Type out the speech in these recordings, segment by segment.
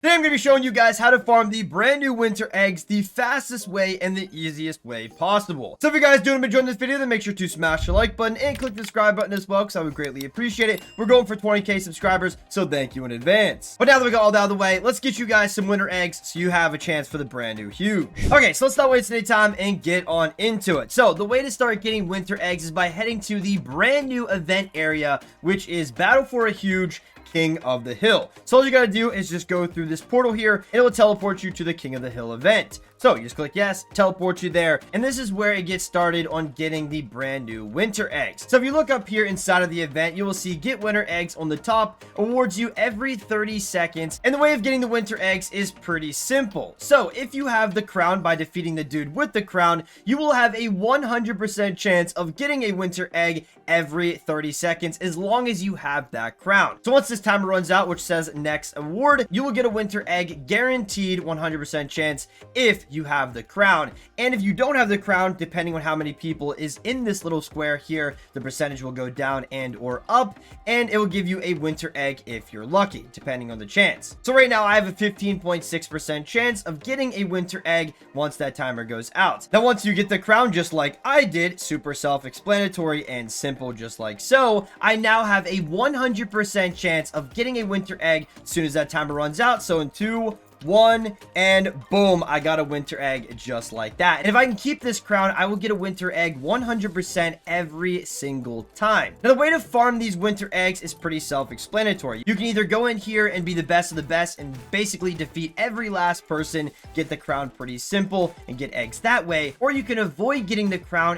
Today I'm going to be showing you guys how to farm the brand new winter eggs the fastest way and the easiest way possible. So if you guys do enjoy this video, then make sure to smash the like button and click the subscribe button as well, because I would greatly appreciate it. We're going for 20k subscribers, so thank you in advance. But now that we got all that out of the way, let's get you guys some winter eggs so you have a chance for the brand new huge. Okay, so let's not waste any time and get on into it. So the way to start getting winter eggs is by heading to the brand new event area, which is Battle for a Huge King of the Hill. So all you gotta do is just go through this portal here, and it will teleport you to the King of the Hill event. So you just click yes, teleport you there, and this is where it gets started on getting the brand new winter eggs. So if you look up here inside of the event, you will see get winter eggs on the top, awards you every 30 seconds, and the way of getting the winter eggs is pretty simple. So if you have the crown by defeating the dude with the crown, you will have a 100% chance of getting a winter egg every 30 seconds as long as you have that crown. So once this timer runs out, which says next award, you will get a winter egg guaranteed 100% chance if you have the crown. And if you don't have the crown, depending on how many people is in this little square here, the percentage will go down and or up, and it will give you a winter egg if you're lucky, depending on the chance. So right now I have a 15.6% chance of getting a winter egg once that timer goes out. Now once you get the crown, just like I did, super self-explanatory and simple, just like so, I now have a 100% chance of getting a winter egg as soon as that timer runs out. So in 2, 1, and boom, I got a winter egg just like that. And if I can keep this crown, I will get a winter egg 100% every single time. Now the way to farm these winter eggs is pretty self-explanatory. You can either go in here and be the best of the best and basically defeat every last person, get the crown pretty simple, and get eggs that way, or you can avoid getting the crown,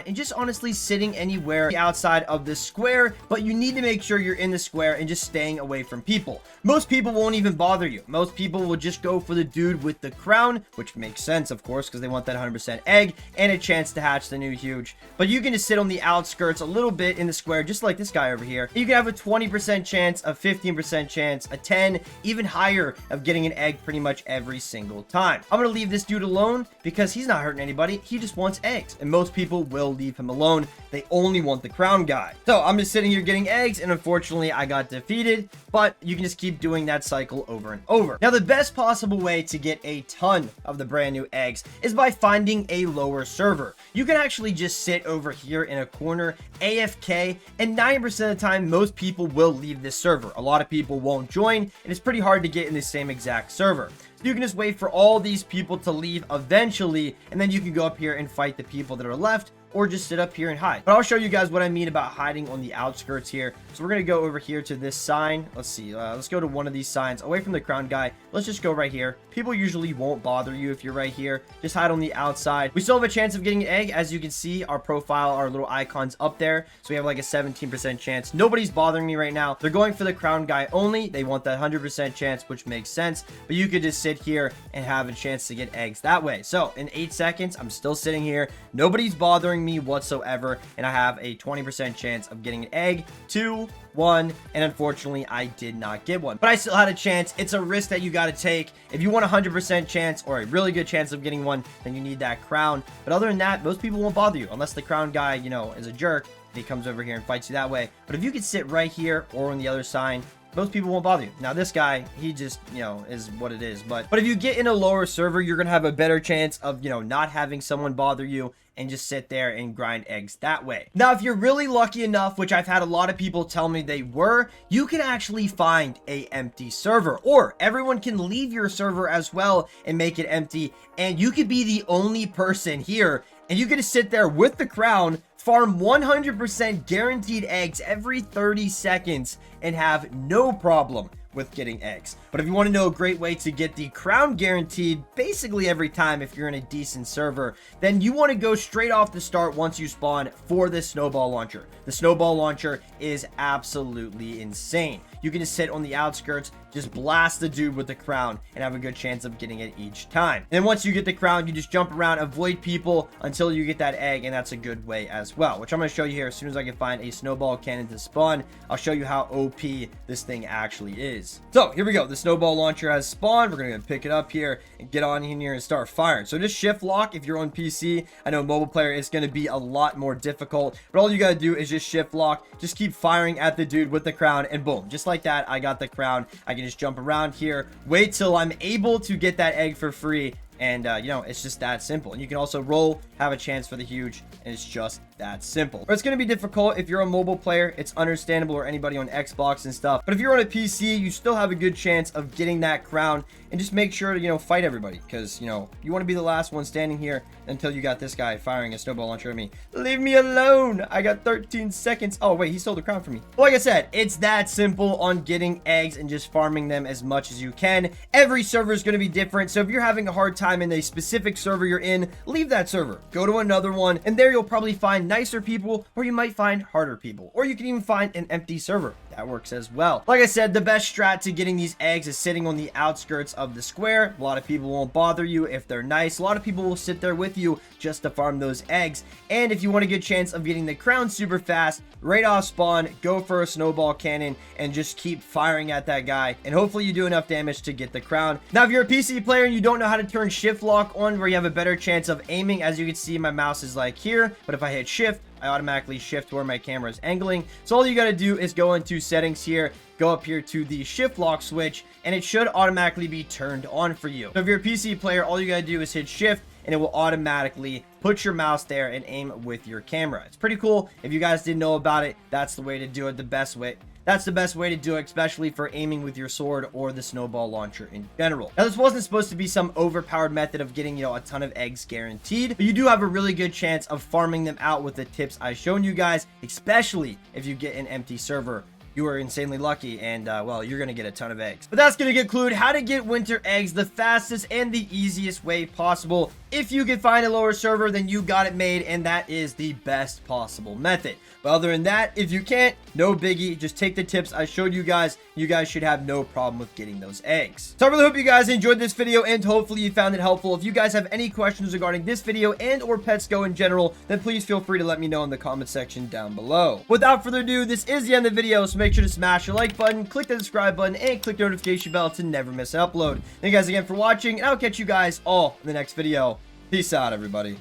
and just honestly sitting anywhere outside of the square, but you need to make sure you're in the square and just staying away from people. Most people won't even bother you. Most people will just go for the dude with the crown, which makes sense, of course, because they want that 100% egg and a chance to hatch the new huge. But you can just sit on the outskirts a little bit in the square, just like this guy over here. You can have a 20% chance, a 15% chance, a 10, even higher of getting an egg pretty much every single time. I'm going to leave this dude alone because he's not hurting anybody. He just wants eggs, and most people will leave him alone. They only want the crown guy. So I'm just sitting here getting eggs, and unfortunately I got defeated, but you can just keep doing that cycle over and over. Now the best possible way to get a ton of the brand new eggs is by finding a lower server. You can actually just sit over here in a corner AFK, and 90% of the time most people will leave this server. A lot of people won't join, and it's pretty hard to get in the same exact server. So you can just wait for all these people to leave eventually, and then you can go up here and fight the people that are left, or just sit up here and hide. But I'll show you guys what I mean about hiding on the outskirts here. So we're going to go over here to this sign. Let's see. Let's go to one of these signs away from the crown guy. Let's just go right here. People usually won't bother you if you're right here. Just hide on the outside. We still have a chance of getting an egg. As you can see, our profile, our little icons up there. So we have like a 17% chance. Nobody's bothering me right now. They're going for the crown guy only. They want that 100% chance, which makes sense. But you could just sit here and have a chance to get eggs that way. So in 8 seconds, I'm still sitting here. Nobody's bothering me whatsoever, and I have a 20% chance of getting an egg. 2, 1, and unfortunately I did not get one, but I still had a chance. It's a risk that you got to take. If you want a 100% chance or a really good chance of getting one, then you need that crown. But other than that, most people won't bother you unless the crown guy, you know, is a jerk and he comes over here and fights you that way. But if you could sit right here or on the other side, most people won't bother you. Now this guy, he just, you know, is what it is. But if you get in a lower server, you're gonna have a better chance of, you know, not having someone bother you and just sit there and grind eggs that way. Now if you're really lucky enough, which I've had a lot of people tell me they were, you can actually find a empty server, or everyone can leave your server as well and make it empty, and you could be the only person here, and you get to sit there with the crown, farm 100% guaranteed eggs every 30 seconds, and have no problem with getting eggs. But if you want to know a great way to get the crown guaranteed basically every time if you're in a decent server, then you want to go straight off the start once you spawn for this snowball launcher. The snowball launcher is absolutely insane. You can just sit on the outskirts, just blast the dude with the crown, and have a good chance of getting it each time. And then once you get the crown, you just jump around, avoid people until you get that egg, and that's a good way as as well, which I'm going to show you here as soon as I can find a snowball cannon to spawn. I'll show you how OP this thing actually is. So here we go. The snowball launcher has spawned. We're going to pick it up here and get on in here and start firing. So just shift lock if you're on PC. I know mobile player is going to be a lot more difficult, but all you got to do is just shift lock. Just keep firing at the dude with the crown, and boom, just like that, I got the crown. I can just jump around here, wait till I'm able to get that egg for free, and you know, it's just that simple. And you can also roll, have a chance for the huge, and it's just that simple. But it's going to be difficult if you're a mobile player. It's understandable, or anybody on Xbox and stuff. But if you're on a PC, you still have a good chance of getting that crown. And just make sure to, you know, fight everybody, because, you know, you want to be the last one standing here until you got this guy firing a snowball launcher at me. Leave me alone. I got 13 seconds. Oh, wait, he stole the crown from me. But like I said, it's that simple on getting eggs and just farming them as much as you can. Every server is going to be different. So if you're having a hard time in a specific server you're in, leave that server. Go to another one, and there you'll probably find nicer people, or you might find harder people, or you can even find an empty server. That works as well. Like I said, the best strat to getting these eggs is sitting on the outskirts of the square. A lot of people won't bother you if they're nice. A lot of people will sit there with you just to farm those eggs. And if you want a good chance of getting the crown super fast, right off spawn, go for a snowball cannon and just keep firing at that guy, and hopefully you do enough damage to get the crown. Now if you're a PC player and you don't know how to turn shift lock on, where you have a better chance of aiming, as you can see, my mouse is like here, but if I hit shift, I automatically shift to where my camera is angling. So all you got to do is go into settings here, go up here to the shift lock switch, and it should automatically be turned on for you. So if you're a PC player, all you got to do is hit shift, and it will automatically put your mouse there and aim with your camera. It's pretty cool. If you guys didn't know about it, that's the way to do it, the best way. That's the best way to do it, especially for aiming with your sword or the snowball launcher in general. Now, this wasn't supposed to be some overpowered method of getting, you know, a ton of eggs guaranteed, but you do have a really good chance of farming them out with the tips I've shown you guys, especially if you get an empty server. You are insanely lucky, and well, you're gonna get a ton of eggs. But that's gonna conclude how to get winter eggs the fastest and the easiest way possible. If you can find a lower server, then you got it made, and that is the best possible method. But other than that, if you can't, no biggie. Just take the tips I showed you guys. You guys should have no problem with getting those eggs. So I really hope you guys enjoyed this video, and hopefully you found it helpful. If you guys have any questions regarding this video and or Pets Go in general, then please feel free to let me know in the comment section down below. Without further ado, this is the end of the video, so make sure to smash the like button, click the subscribe button, and click the notification bell to never miss an upload. Thank you guys again for watching, and I'll catch you guys all in the next video. Peace out, everybody.